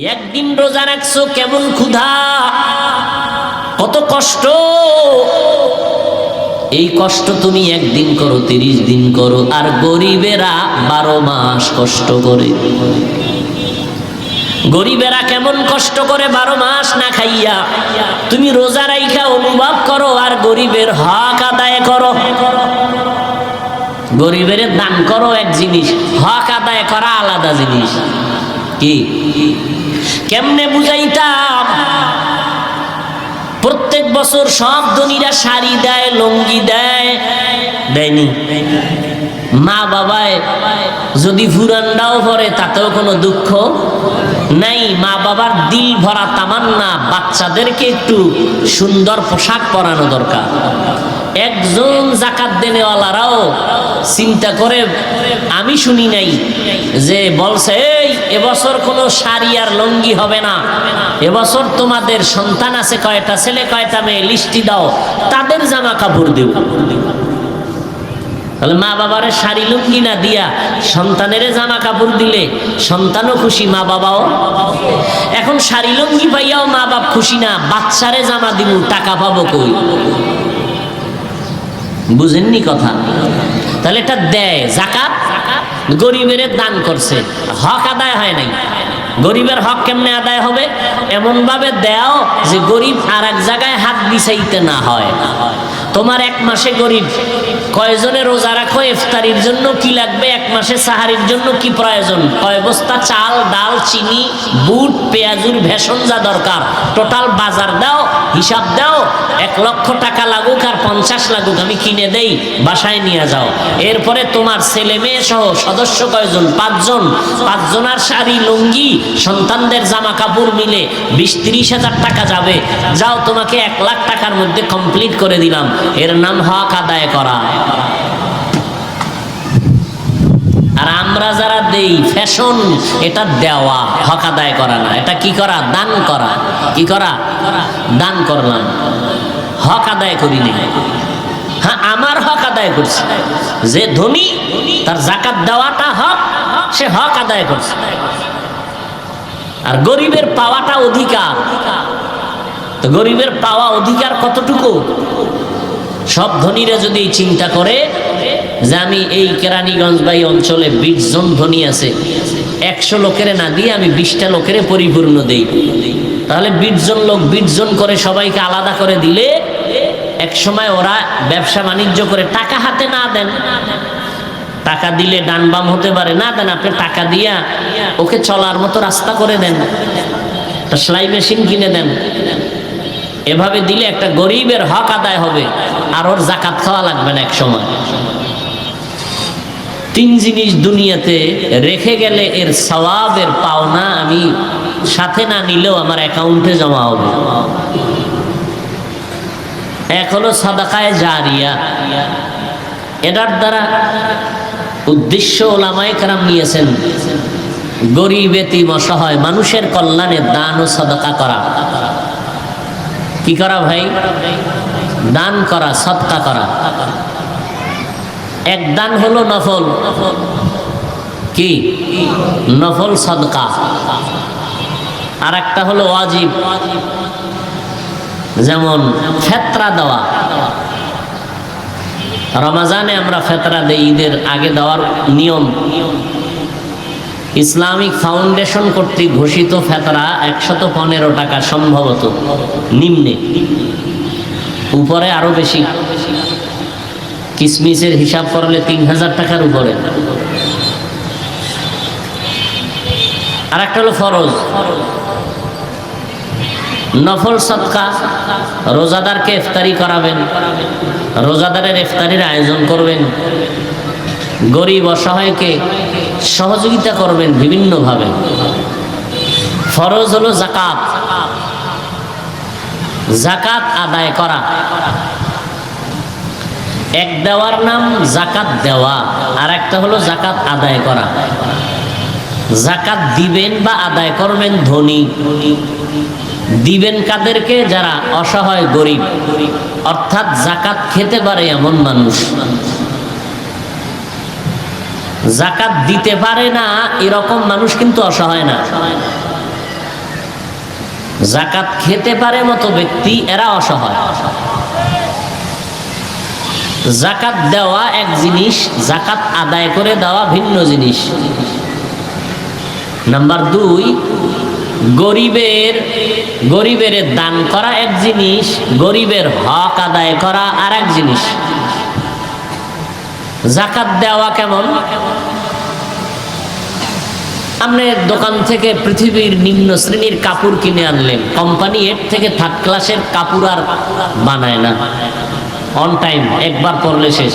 একদিন রোজা রাখছো, কেমন ক্ষুধা, কত কষ্ট। এই কষ্ট তুমি একদিন করো, 30 দিন করো, আর গরিবেরা 12 মাস কষ্ট করে। গরিবেরা কেমন কষ্ট করে 12 মাস না খাইয়া। তুমি রোজা রাইখা অনুভব করো, আর গরিবের হক আদায় করো। গরিবের দান করো এক জিনিস, হক আদায় করা আলাদা জিনিস। কি কেমনে বুঝাইতাম? প্রত্যেক বছর সব ধনীরা শাড়ি দেয়, লুঙ্গি দেয়, দেয়নি? মা বাবায় যদি ফুরান্ডাও ভরে তাতেও কোনো দুঃখ নাই। মা বাবার দিল ভরা তামান্না বাচ্চাদেরকে একটু সুন্দর পোশাক পরানো দরকার। একজন যাকাত দেনেওয়ালারাও চিন্তা করে, আমি শুনি নাই যে বলছে এই এবছর কোনো শাড়ি আর লুঙ্গি হবে না, এবছর তোমাদের সন্তান আছে কয়টা, ছেলে কয়টা মেয়ে, লিস্টি দাও, তাদের জামা কাপড় দেব। তাহলে মা বাবারে শাড়ি লুঙ্গি না দিয়া সন্তানের জামা কাপড় দিলে সন্তানও খুশি, মা বাবাও। এখন শাড়ি লুঙ্গি পাইয়াও মা বাপ খুশি না, বাচ্চারে জামা দিব, টাকা পাবো কই? বুঝেননি কথা? তাহলে এটা দেয় যাকাত, গরিবের দান করছে, হক আদায় হয় নাই। গরিবের হক কেমনে আদায় হবে? এমন ভাবে দেও যে গরিব আর এক জায়গায় হাত বিছাইতে না হয়। তোমার এক মাসে গরিব কয়জনে রোজা রাখো, ইফতারির জন্য কি লাগবে, এক মাসে সাহারির জন্য কি প্রয়োজন, কয় বস্তা চাল, ডাল, চিনি, বুট, পেঁয়াজুর ভেষণ যা দরকার, টোটাল বাজার দাও, হিসাব দাও। 1 লক্ষ টাকা লাগুক আর 50 লাগুক, আমি কিনে দেই, বাসায় নিয়ে যাও। এরপরে তোমার ছেলে মেয়ে সহ সদস্য কয়জন? 5 জন। 5 জনার শাড়ি লুঙ্গি, সন্তানদের জামা কাপড় মিলে 20-30 হাজার টাকা যাবে। যাও, তোমাকে 1 লাখ টাকার মধ্যে কমপ্লিট করে দিলাম। এর নাম হক আদায় করা। আর আমরা যারা দেই ফ্যাশন, এটা দেওয়া, হক আদায় করা না। এটা কি করা? দান করা। কি করা? দান করলাম, হক আদায় করি না। হ্যাঁ, আমার হক আদায় করছি। যে ধনী তার যাকাত দেওয়াটা হক, সে হক আদায় করছে। আর গরিবের পাওয়াটা অধিকার। তো গরিবের পাওয়া অধিকার কতটুকু? সব ধনীরা যদি চিন্তা করে যে আমি এই কেরানীগঞ্জ বা এই অঞ্চলে 20 জন ধনী আছে, 100 লোকের না দিয়ে আমি 20টা লোকের পরিপূর্ণ দেই, তাহলে 20 জন লোক 20 জন করে সবাইকে আলাদা করে দিলে এক সময় ওরা ব্যবসা বাণিজ্য করে টাকা হাতে না দেন, টাকা দিলে ডান বাম হতে পারে, না দেন, আপনি টাকা দিয়া ওকে চলার মতো রাস্তা করে দেন, একটা সেলাই মেশিন কিনে দেন। এভাবে দিলে একটা গরিবের হক আদায় হবে, আর ওর যাকাত খাওয়া লাগবে না এক সময়। 3 জিনিস দুনিয়াতে রেখে গেলে এর সওয়াবের পাওনা আমি সাথে না নিলেও আমার অ্যাকাউন্টে জমা হবে। এক হলো সাদাকায়ে জারিয়া। এটার দ্বারা উদ্দেশ্য ওলামায়ে কেরাম নিয়েছেন গরিব, এতিম, অসহায় মানুষের কল্যাণে দান ও সাদাকা করা। কি করা ভাই? দান করা, সদকা করা। এক দান হলো নফল। কি? নফল সদকা। আর একটা হলো ওয়াজিব, যেমন ফেতরা দেওয়া। রমজানে আমরা ফেতরা দেই, ঈদের আগে দেওয়ার নিয়ম। ইসলামিক ফাউন্ডেশন কর্তৃক ঘোষিত ফেতরা 115 টাকা সম্ভবত, নিম্নে, উপরে আরো বেশি। কিসমিসের হিসাব করলে 3000 টাকার উপরে। আর একটা হলো ফরজ। নফল সদকা, রোজাদারকে ইফতারি করাবেন, রোজাদারের ইফতারির আয়োজন করবেন, গরিব অসহায়কে সহযোগিতা করবেন বিভিন্নভাবে। ফরজ হলো যাকাত, যাকাত আদায় করা। এক দেওয়ার নাম যাকাত দেওয়া, আর একটা হলো যাকাত আদায় করা। যাকাত দিবেন বা আদায় করবেন ধনী, দিবেন কাদেরকে? যারা অসহায়, গরিব, অর্থাৎ যাকাত খেতে পারে এমন মানুষ। যাকাত দিতে পারে না এরকম মানুষ কিন্তু অসহায় না। জাকাত খেতে পারে মতো ব্যক্তি এরা অসহায়। জাকাত দেওয়া এক জিনিস, জাকাত আদায় করে দেওয়া ভিন্ন জিনিস। নাম্বার 2, গরিবের দান করা এক জিনিস, গরিবের হক আদায় করা আর এক জিনিস। জাকাত দেওয়া কেমন? আপনি দোকান থেকে পৃথিবীর নিম্ন শ্রেণীর কাপড় কিনে আনলেন, কোম্পানি এর থেকে 3rd ক্লাসের কাপড় আর বানায় না, অন টাইম একবার পরলে শেষ।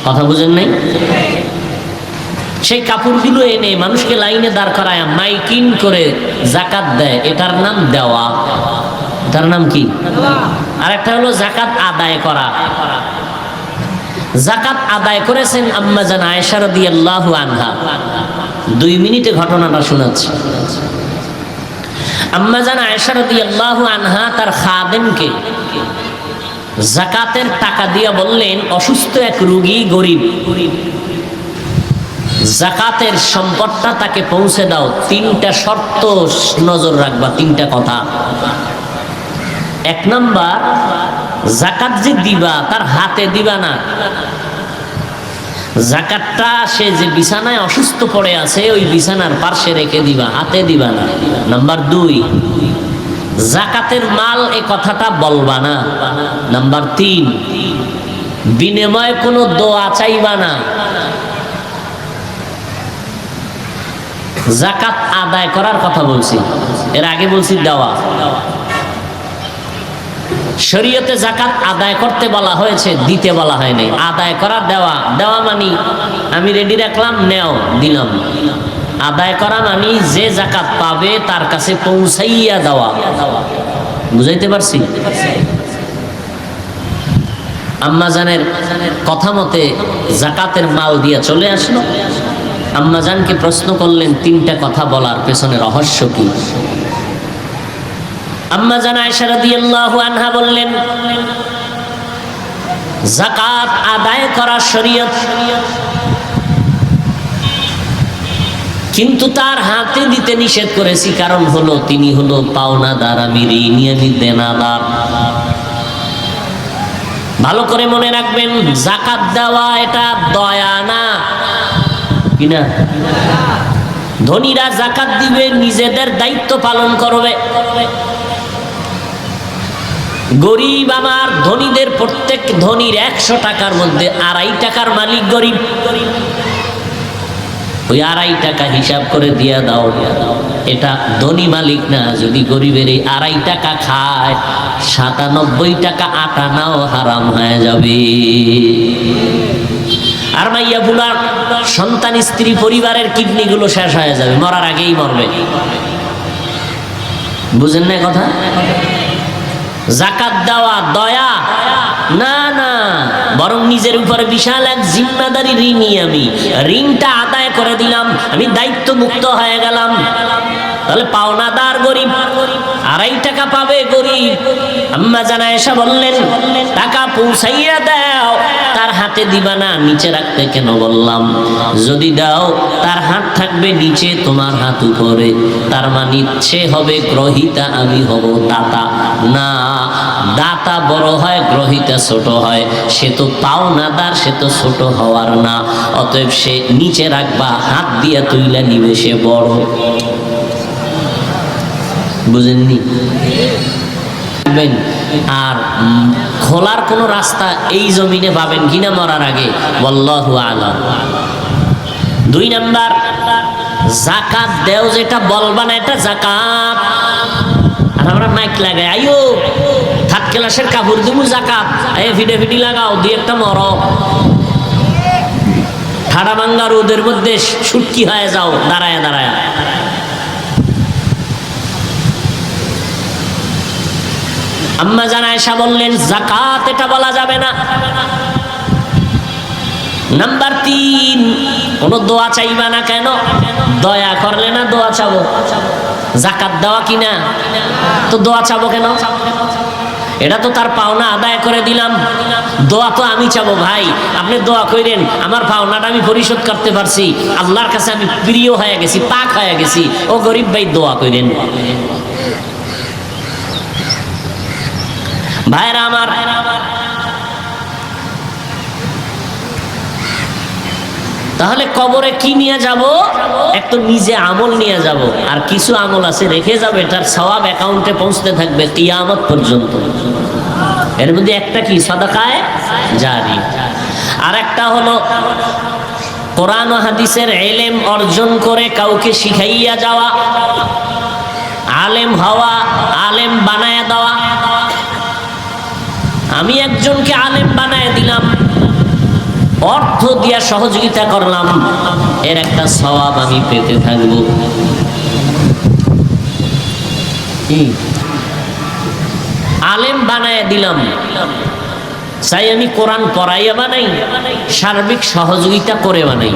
কথা বুঝেন নাই? সেই কাপড়গুলো এনে মানুষকে লাইনে দাঁড় করায় মাইকিং করে জাকাত দেয়, এটার নাম দেওয়া। এটার নাম কি? আর একটা হলো জাকাত আদায় করা। জাকাত আদায় করেছেন আম্মা জান আয়েশা রাদিয়াল্লাহু আনহা। 2 মিনিটে ঘটনাটা শোনাচ্ছি। আম্মা জান আয়েশা রাদিয়াল্লাহু আনহা তার খাদেমকে জাকাতের টাকা দিয়ে বললেন, অসুস্থ এক রোগী, গরিব, জাকাতের সম্পদটা তাকে পৌঁছে দাও। 3টা শর্ত নজর রাখবা, 3টা কথা। 1 নাম্বার, জাকাত যে দিবা তার হাতে দিবা না, জাকাতটা সে যে বিছানায় অসুস্থ পড়ে আছে ওই বিছানার পাশে রেখে দিবা, হাতে দিবা না। নাম্বার 2, জাকাতের মাল এ কথাটা বলবা না। নাম্বার 3, বিনিময়ে কোনো দোয়া চাইবা না। জাকাত আদায় করার কথা বলছি, এর আগে বলছি দেওয়া। শরীয়তে জাকাত আদায় করতে বলা হয়েছে, দিতে বলা হয় নাই। আদায় করা, দেওয়া। দেওয়া মানে আমি রেডি রাখলাম, নেও, দিলাম। আদায় করা মানে যে জাকাত পাবে তার কাছে পৌঁছাইয়া দেওয়া। বুঝাইতে পারছি? আম্মা জানের কথা মতে জাকাতের মাল দিয়ে চলে আসলো। আম্মা জানকে প্রশ্ন করলেন 3টা কথা বলার পেছনে রহস্য কি? আম্মা জান আয়েশা রাদিয়াল্লাহু আনহা বললেন, যাকাত আদায় করা শরীয়ত, কিন্তু তার হাতে দিতে নিষেধ করেছি। কারণ হলো তিনি হলো পাওনাদার, আমি ঋণী, আমি দেনাদার। ভালো করে মনে রাখবেন, যাকাত দেওয়া এটা দয়া না, কিনা? ধনীরা যাকাত দিবে, নিজেদের দায়িত্ব পালন করবে। গরিব আমার, ধনীদের প্রত্যেক ধনীর 100 টাকার মধ্যে 2.5 টাকার মালিক গরিব। ওই 2.5 টাকা হিসাব করে দিয়া দাও। এটা ধনী মালিক না। যদি গরিবের এই 2.5 টাকা খায়, 97 টাকা আটা নাও হারাম হয়ে যাবে। আর মাইয়া বুলার সন্তান, স্ত্রী, পরিবারের কিডনি গুলো শেষ হয়ে যাবে, মরার আগেই মরবে। বুঝেন না কথা? জাকাত দেওয়া দয়া না, না, বরং নিজের উপরে বিশাল এক জিম্মাদারি ঋণী। আমি ঋণটা আদায় করে দিলাম, আমি দায়িত্ব মুক্ত হয়ে গেলাম। তাহলে পাওনাদার গরিব, 2.5 টাকা পাবে গরিব। আম্মা জান আয়েশা বললেন, টাকা পৌঁছাইয়া দাও, তার হাতে দিবা না, নিচে রাখতে কেন বললাম? যদি দাও তার হাত থাকবে নিচে, তোমার হাত উপরে। তার মানে সে হবে গ্রহিতা, আমি হব দাতা। না, দাতা বড় হয়, গ্রহিতা ছোট হয়। সে তো পাওনাদার, সে তো ছোট হওয়ার না। অতএব সে নিচে রাখবা, হাত দিয়ে তুইলা নিবে, সে বড়। বুঝেননি? আর খোলার কোন রাস্তা এই জমিনে পাবেন কিনা মরার আগে, আল্লাহু আলাম। 2 নাম্বার, যাকাত দেও যেটা বলবা না, এটা যাকাত। আর আমরা মাইক লাগাই, আইও 3rd ক্লাসের কাপড় দিমু যাকাত, এই ফিডি লাগাও, দিয়ে একটা মরো। ঠাডা ভাঙ্গা রোদের মধ্যে শুটকি হয়ে যাও দাঁড়ায় দাঁড়ায়। আম্মা জান আয়েশা বললেন, যাকাত এটা বলা যাবে না। নাম্বার 3, কোন দোয়া চাইবা না। কেন? দয়া করলে না দোয়া চাবো? যাকাত দেওয়া কিনা, তো দোয়া চাবো কেন? এটা তো তার পাওনা আদায় করে দিলাম। দোয়া তো আমি চাবো। ভাই আপনি দোয়া করেন, আমার পাওনাটা আমি পরিশোধ করতে পারছি, আল্লাহর কাছে আমি প্রিয় হয়ে গেছি, পাক হয়ে গেছি। ও গরিব ভাই দোয়া করেন। ভাইরা আমার, তাহলে কবরে কি নিয়ে যাব? একটু নিজে আমল নিয়ে যাব, আর কিছু আমল আছে রেখে যাবে, এটার সওয়াব অ্যাকাউন্টে পৌঁছতে থাকবে কিয়ামত পর্যন্ত। এর মধ্যে একটা কি? সাদাকায়ে জারি। আর একটা হলো কোরআন ও হাদিসের ইলম অর্জন করে কাউকে শিখাইয়া যাওয়া, আলেম হওয়া, আলেম বানায়া দেওয়া। আমি একজনকে আলেম বানায় দিলাম, অর্থ দিয়া সহযোগিতা করলাম, এর একটা সওয়াব আমি পেতে থাকব। আলেম বানায় দিলাম, চাই আমি কোরআন পড়াইয়া বানাই, সার্বিক সহযোগিতা করে বানাই।